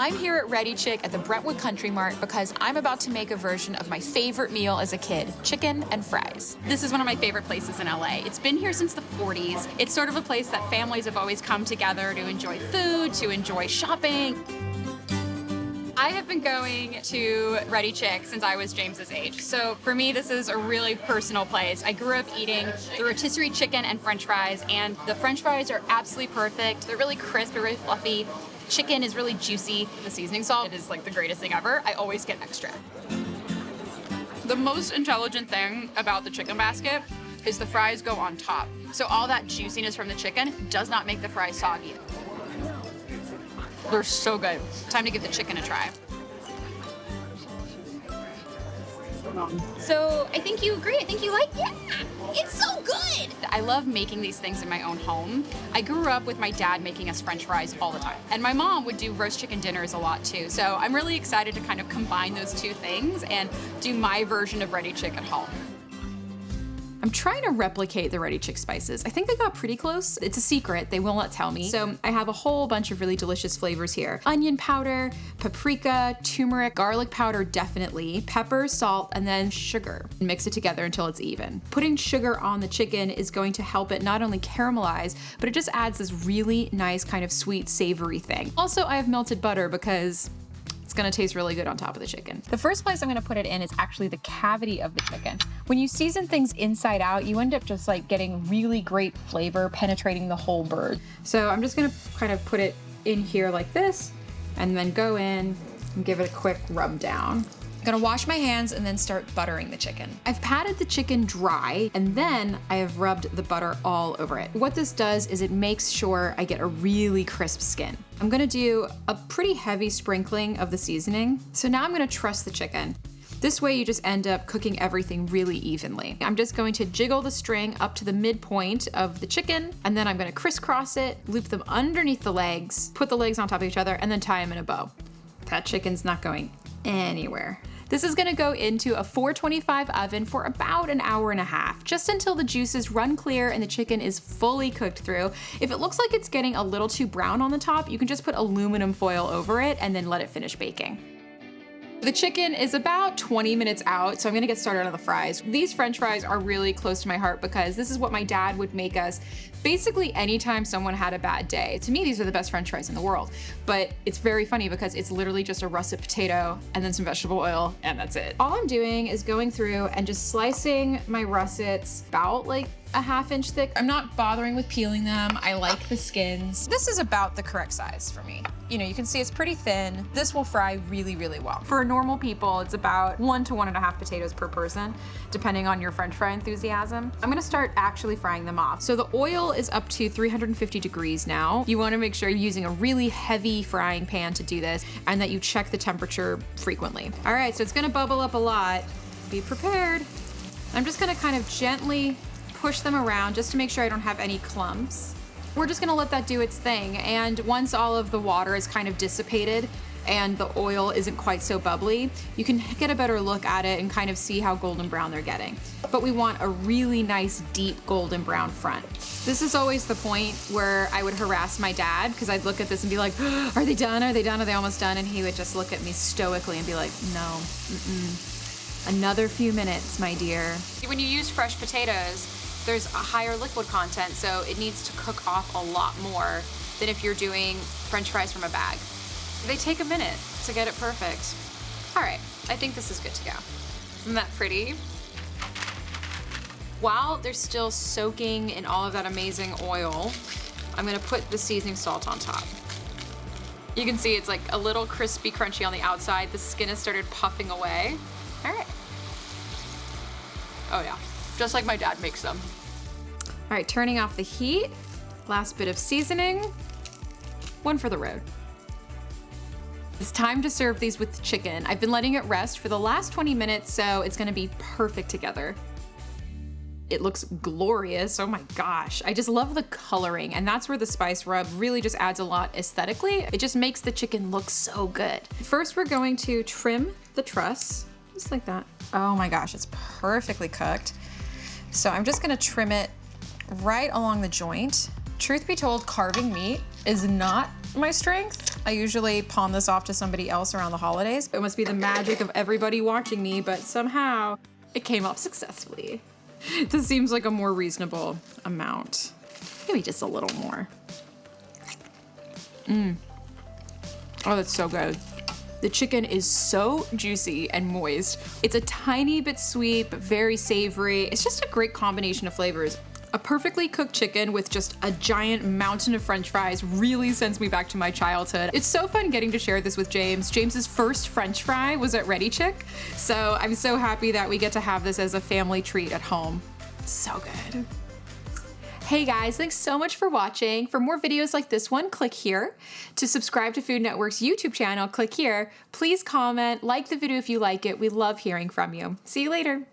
I'm here at Reddi Chick at the Brentwood Country Mart because I'm about to make a version of my favorite meal as a kid, chicken and fries. This is one of my favorite places in LA. It's been here since the 40s. It's sort of a place that families have always come together to enjoy food, to enjoy shopping. I have been going to Reddi Chick since I was James's age. So for me, this is a really personal place. I grew up eating the rotisserie chicken and french fries, and the french fries are absolutely perfect. They're really crisp, they're really fluffy. Chicken is really juicy. The seasoning salt is like the greatest thing ever. I always get extra. The most intelligent thing about the chicken basket is the fries go on top. So all that juiciness from the chicken does not make the fries soggy. They're so good. Time to give the chicken a try. So I think you agree. I think you like it. Yeah, it's so good. I love making these things in my own home. I grew up with my dad making us french fries all the time. And my mom would do roast chicken dinners a lot too. So I'm really excited to kind of combine those two things and do my version of Reddi Chick at home. I'm trying to replicate the Reddi Chick spices. I think they got pretty close. It's a secret, they will not tell me. So I have a whole bunch of really delicious flavors here. Onion powder, paprika, turmeric, garlic powder definitely, pepper, salt, and then sugar. Mix it together until it's even. Putting sugar on the chicken is going to help it not only caramelize, but it just adds this really nice kind of sweet, savory thing. Also, I have melted butter because it's gonna taste really good on top of the chicken. The first place I'm gonna put it in is actually the cavity of the chicken. When you season things inside out, you end up just like getting really great flavor penetrating the whole bird. So I'm just gonna kind of put it in here like this and then go in and give it a quick rub down. I'm gonna wash my hands and then start buttering the chicken. I've patted the chicken dry and then I have rubbed the butter all over it. What this does is it makes sure I get a really crisp skin. I'm gonna do a pretty heavy sprinkling of the seasoning. So now I'm gonna truss the chicken. This way you just end up cooking everything really evenly. I'm just going to jiggle the string up to the midpoint of the chicken, and then I'm gonna crisscross it, loop them underneath the legs, put the legs on top of each other, and then tie them in a bow. That chicken's not going anywhere. This is gonna go into a 425 oven for about an hour and a half, just until the juices run clear and the chicken is fully cooked through. If it looks like it's getting a little too brown on the top, you can just put aluminum foil over it and then let it finish baking. The chicken is about 20 minutes out, so I'm gonna get started on the fries. These French fries are really close to my heart because this is what my dad would make us basically anytime someone had a bad day. To me, these are the best French fries in the world. But it's very funny because it's literally just a russet potato and then some vegetable oil, and that's it. All I'm doing is going through and just slicing my russets about like a ½ inch thick. I'm not bothering with peeling them. I like the skins. This is about the correct size for me. You know, you can see it's pretty thin. This will fry really, really well. For normal people, it's about 1 to 1.5 potatoes per person, depending on your French fry enthusiasm. I'm gonna start actually frying them off. So the oil is up to 350 degrees now. You wanna make sure you're using a really heavy frying pan to do this and that you check the temperature frequently. All right, so it's gonna bubble up a lot. Be prepared. I'm just gonna kind of gently push them around just to make sure I don't have any clumps. We're just gonna let that do its thing, and once all of the water is kind of dissipated and the oil isn't quite so bubbly, you can get a better look at it and kind of see how golden brown they're getting. But we want a really nice deep golden brown front. This is always the point where I would harass my dad because I'd look at this and be like, are they done? Are they done? Are they almost done? And he would just look at me stoically and be like, no, another few minutes, my dear. When you use fresh potatoes, there's a higher liquid content, so it needs to cook off a lot more than if you're doing French fries from a bag. They take a minute to get it perfect. All right, I think this is good to go. Isn't that pretty? While they're still soaking in all of that amazing oil, I'm gonna put the seasoning salt on top. You can see it's like a little crispy, crunchy on the outside. The skin has started puffing away. All right. Oh yeah. Just like my dad makes them. All right, turning off the heat. Last bit of seasoning. One for the road. It's time to serve these with the chicken. I've been letting it rest for the last 20 minutes, so it's gonna be perfect together. It looks glorious, oh my gosh. I just love the coloring, and that's where the spice rub really just adds a lot aesthetically. It just makes the chicken look so good. First, we're going to trim the truss, just like that. Oh my gosh, it's perfectly cooked. So I'm just gonna trim it right along the joint. Truth be told, carving meat is not my strength. I usually pawn this off to somebody else around the holidays. It must be the magic of everybody watching me, but somehow it came off successfully. This seems like a more reasonable amount. Maybe just a little more. Oh, that's so good. The chicken is so juicy and moist. It's a tiny bit sweet, but very savory. It's just a great combination of flavors. A perfectly cooked chicken with just a giant mountain of French fries really sends me back to my childhood. It's so fun getting to share this with James. James's first French fry was at Reddi Chick, so I'm so happy that we get to have this as a family treat at home. It's so good. Hey guys, thanks so much for watching. For more videos like this one, click here. To subscribe to Food Network's YouTube channel, click here. Please comment, like the video if you like it. We love hearing from you. See you later.